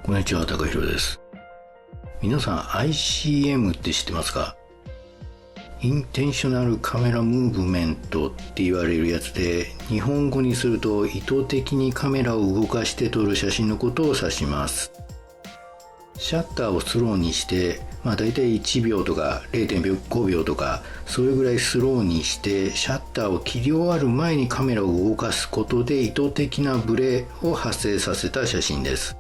こんにちは、高弘です。皆さん ICM って知ってますか？インテンショナルカメラムーブメントって言われるやつで、日本語にすると意図的にカメラを動かして撮る写真のことを指します。シャッターをスローにして、だいたい1秒とか 0.5 秒とか、それぐらいスローにしてシャッターを切り終わる前にカメラを動かすことで意図的なブレを発生させた写真です。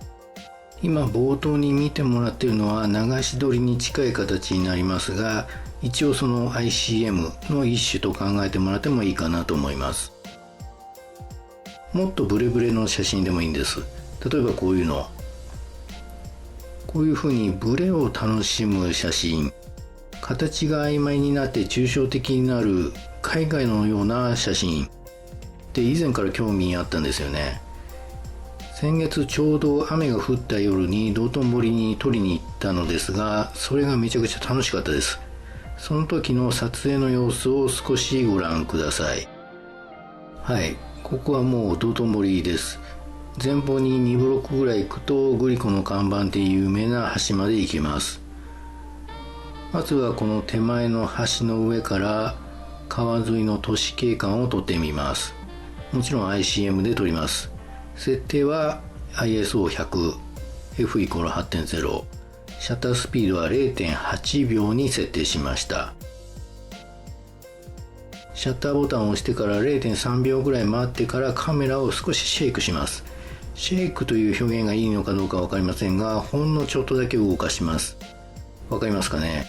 今冒頭に見てもらっているのは流し撮りに近い形になりますが、一応その ICM の一種と考えてもらってもいいかなと思います。もっとブレブレの写真でもいいんです。例えばこういうの、こういう風にブレを楽しむ写真、形が曖昧になって抽象的になる海外のような写真って以前から興味あったんですよね。先月ちょうど雨が降った夜に道頓堀に撮りに行ったのですが、それがめちゃくちゃ楽しかったです。その時の撮影の様子を少しご覧ください。はい、ここはもう道頓堀です。前方に2ブロックぐらい行くとグリコの看板で有名な橋まで行けます。まずはこの手前の橋の上から川沿いの都市景観を撮ってみます。もちろん ICM で撮ります。設定は ISO100、F=8.0、シャッタースピードは 0.8 秒に設定しました。シャッターボタンを押してから 0.3 秒ぐらい待ってからカメラを少しシェイクします。シェイクという表現がいいのかどうかわかりませんが、ほんのちょっとだけ動かします。わかりますかね？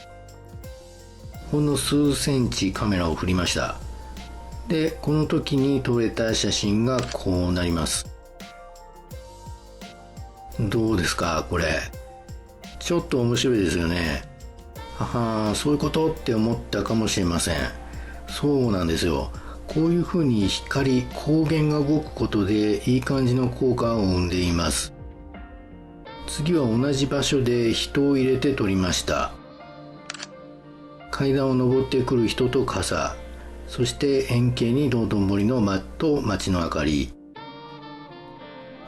ほんの数センチカメラを振りました。で、この時に撮れた写真がこうなります。どうですかこれ？ちょっと面白いですよね。そういうことって思ったかもしれません。そうなんですよ。こういう風に光源が動くことでいい感じの効果を生んでいます。次は同じ場所で人を入れて撮りました。階段を登ってくる人と傘、そして円形に道頓堀のと街の明かり。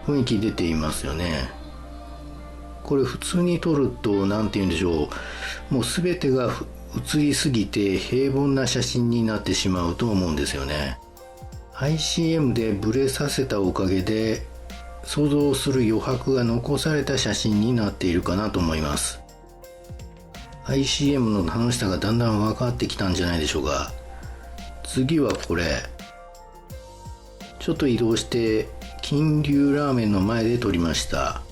雰囲気出ていますよね。これ普通に撮るとなんて言うんでしょう、もう全てが映りすぎて平凡な写真になってしまうと思うんですよね。 ICM でブレさせたおかげで想像する余白が残された写真になっているかなと思います。 ICM の楽しさがだんだん分かってきたんじゃないでしょうか。次はこれ、ちょっと移動して金龍ラーメンの前で撮りました。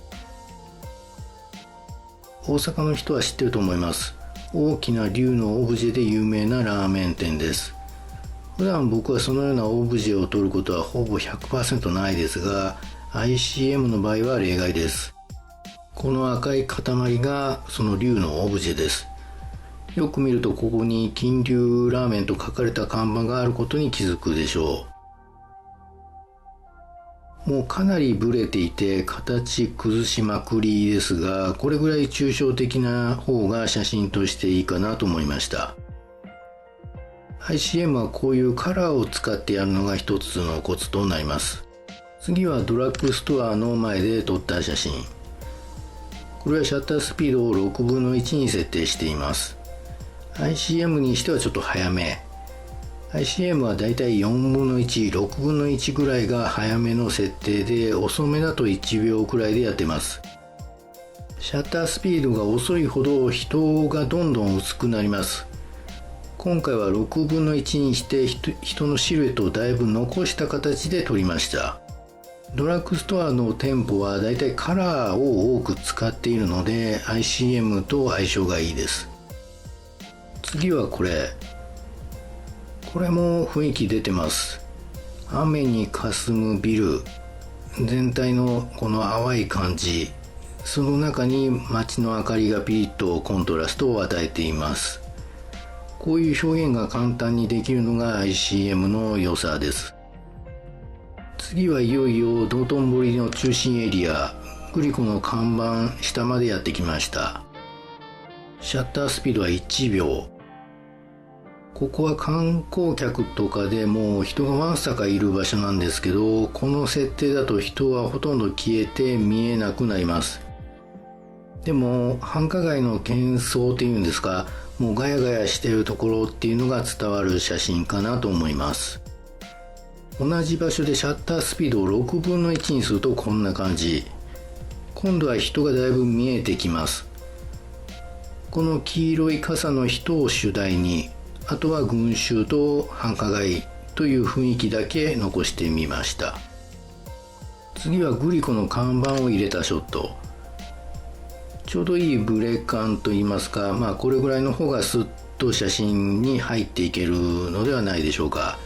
大阪の人は知ってると思います。大きな龍のオブジェで有名なラーメン店です。普段僕はそのようなオブジェを撮ることはほぼ 100% ないですが、 ICM の場合は例外です。この赤い塊がその龍のオブジェです。よく見るとここに金龍ラーメンと書かれた看板があることに気づくでしょう。もうかなりブレていて形崩しまくりですが、これぐらい抽象的な方が写真としていいかなと思いました。 ICM はこういうカラーを使ってやるのが一つのコツとなります。次はドラッグストアの前で撮った写真。これはシャッタースピードを6分の1に設定しています。 ICM にしてはちょっと早め。ICM はだいたい4分の1、6分の1ぐらいが早めの設定で、遅めだと1秒くらいでやってます。シャッタースピードが遅いほど人がどんどん薄くなります。今回は6分の1にして人のシルエットをだいぶ残した形で撮りました。ドラッグストアの店舗はだいたいカラーを多く使っているので ICM と相性がいいです。次はこれも雰囲気出てます。雨に霞むビル全体のこの淡い感じ、その中に街の明かりがピリッとコントラストを与えています。こういう表現が簡単にできるのが ICM の良さです。次はいよいよ道頓堀の中心エリア、グリコの看板下までやってきました。シャッタースピードは1秒。ここは観光客とかでもう人がわんさかいる場所なんですけど、この設定だと人はほとんど消えて見えなくなります。でも繁華街の喧騒っていうんですか、もうガヤガヤしてるところっていうのが伝わる写真かなと思います。同じ場所でシャッタースピードを6分の1にするとこんな感じ。今度は人がだいぶ見えてきます。この黄色い傘の人を主題に、あとは群衆と繁華街という雰囲気だけ残してみました。次はグリコの看板を入れたショット。ちょうどいいブレ感といいますか、これぐらいの方がスッと写真に入っていけるのではないでしょうか。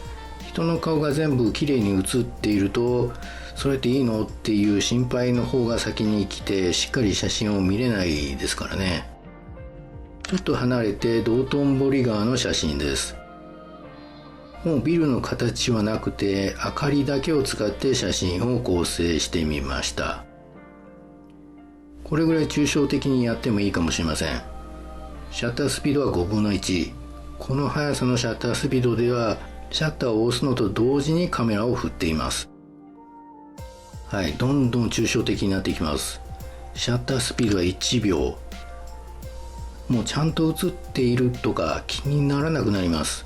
人の顔が全部きれいに写っていると、それっていいのっていう心配の方が先に来て、しっかり写真を見れないですからね。ちょっと離れて道頓堀川の写真です。もうビルの形はなくて、明かりだけを使って写真を構成してみました。これぐらい抽象的にやってもいいかもしれません。シャッタースピードは5分の1。この速さのシャッタースピードでは、シャッターを押すのと同時にカメラを振っています。はい、どんどん抽象的になっていきます。シャッタースピードは1秒。もうちゃんと映っているとか気にならなくなります。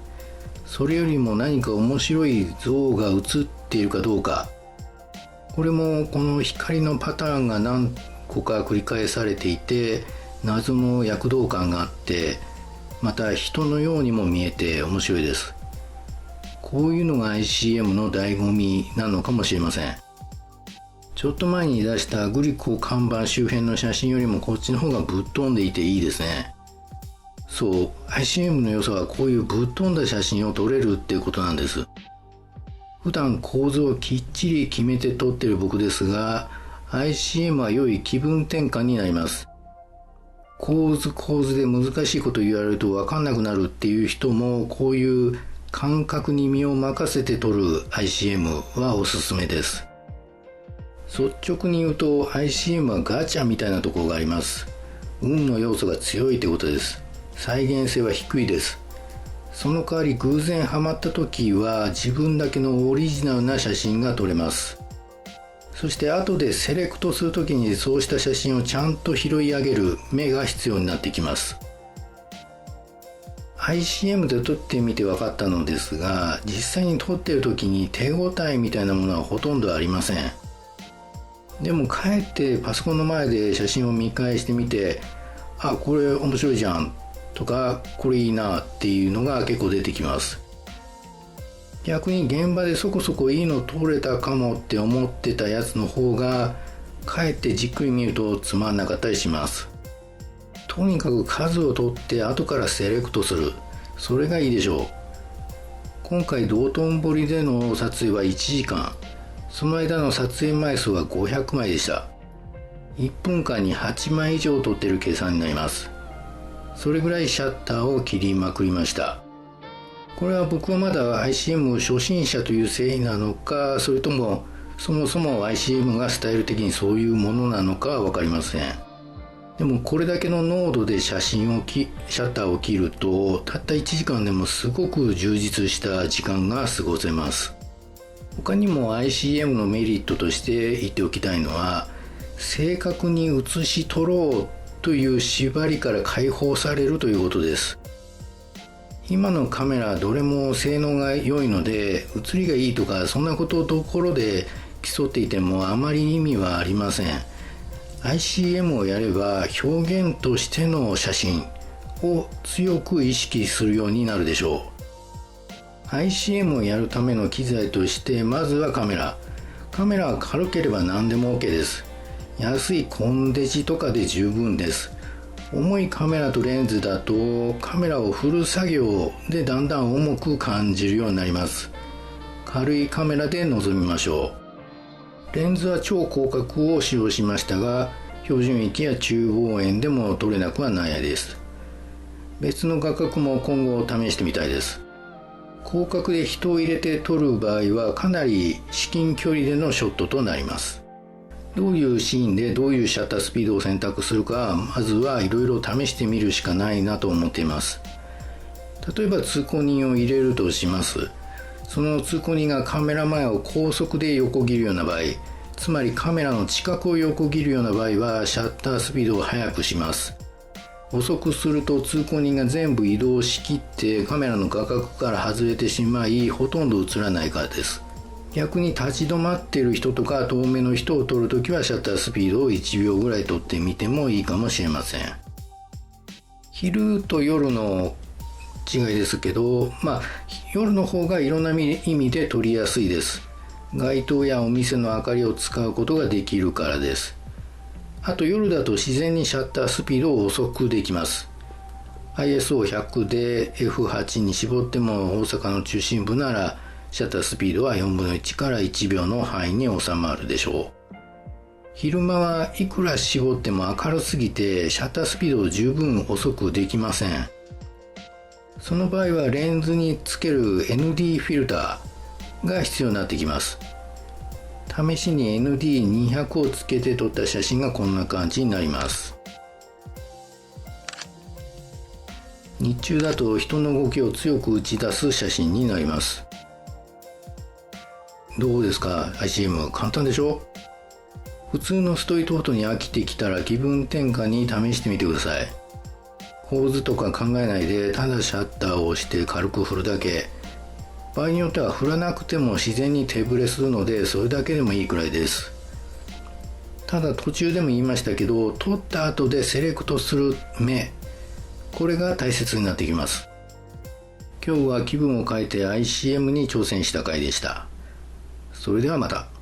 それよりも何か面白い像が映っているかどうか。これもこの光のパターンが何個か繰り返されていて、謎の躍動感があって、また人のようにも見えて面白いです。こういうのが ICM の醍醐味なのかもしれません。ちょっと前に出したグリコ看板周辺の写真よりもこっちの方がぶっ飛んでいていいですね。そう、ICM の良さはこういうぶっ飛んだ写真を撮れるっていうことなんです。普段構図をきっちり決めて撮ってる僕ですが、ICM は良い気分転換になります。構図で難しいこと言われると分かんなくなるっていう人も、こういう感覚に身を任せて撮る ICM はおすすめです。率直に言うと ICM はガチャみたいなところがあります。運の要素が強いってことです。再現性は低いです。その代わり偶然ハマった時は自分だけのオリジナルな写真が撮れます。そして後でセレクトする時にそうした写真をちゃんと拾い上げる目が必要になってきます。ICM で撮ってみて分かったのですが、実際に撮っている時に手応えみたいなものはほとんどありません。でもかえってパソコンの前で写真を見返してみて、あ、これ面白いじゃんとか、これいいなっていうのが結構出てきます。逆に現場でそこそこいいの撮れたかもって思ってたやつの方が、かえってじっくり見るとつまんなかったりします。とにかく数を取って後からセレクトする。それがいいでしょう。今回道頓堀での撮影は1時間。その間の撮影枚数は500枚でした。1分間に8枚以上撮っている計算になります。それぐらいシャッターを切りまくりました。これは僕はまだ ICM 初心者というせいなのか、それともそもそも ICM がスタイル的にそういうものなのかは分かりません。でもこれだけの濃度でシャッターを切ると、たった1時間でもすごく充実した時間が過ごせます。他にも ICM のメリットとして言っておきたいのは、正確に写し取ろうという縛りから解放されるということです。今のカメラどれも性能が良いので、写りがいいとかそんなことどころで競っていてもあまり意味はありません。ICM をやれば表現としての写真を強く意識するようになるでしょう。ICM をやるための機材として、まずはカメラは軽ければ何でも OK です。安いコンデジとかで十分です。重いカメラとレンズだとカメラを振る作業でだんだん重く感じるようになります。軽いカメラで臨みましょう。レンズは超広角を使用しましたが、標準域や中望遠でも撮れなくはないです。別の画角も今後試してみたいです。広角で人を入れて撮る場合はかなり至近距離でのショットとなります。どういうシーンでどういうシャッタースピードを選択するか、まずはいろいろ試してみるしかないなと思っています。例えば通行人を入れるとします。その通行人がカメラ前を高速で横切るような場合、つまりカメラの近くを横切るような場合はシャッタースピードを速くします。遅くすると通行人が全部移動しきってカメラの画角から外れてしまい、ほとんど映らないからです。逆に立ち止まっている人とか遠目の人を撮るときはシャッタースピードを1秒ぐらい撮ってみてもいいかもしれません。昼と夜の違いですけど、夜の方がいろんな意味で撮りやすいです。街灯やお店の明かりを使うことができるからです。あと夜だと自然にシャッタースピードを遅くできます。ISO100 で F8 に絞っても大阪の中心部ならシャッタースピードは4分の1から1秒の範囲に収まるでしょう。昼間はいくら絞っても明るすぎてシャッタースピードを十分遅くできません。その場合はレンズにつける ND フィルターが必要になってきます。試しに ND200 をつけて撮った写真がこんな感じになります。日中だと人の動きを強く打ち出す写真になります。どうですか ICM 簡単でしょ。普通のストリートフォトに飽きてきたら気分転換に試してみてください。構図とか考えないでただシャッターを押して軽く振るだけ。場合によっては振らなくても自然に手ブレするのでそれだけでもいいくらいです。ただ途中でも言いましたけど、撮った後でセレクトする目、これが大切になってきます。今日は気分を変えて ICM に挑戦した回でした。それではまた。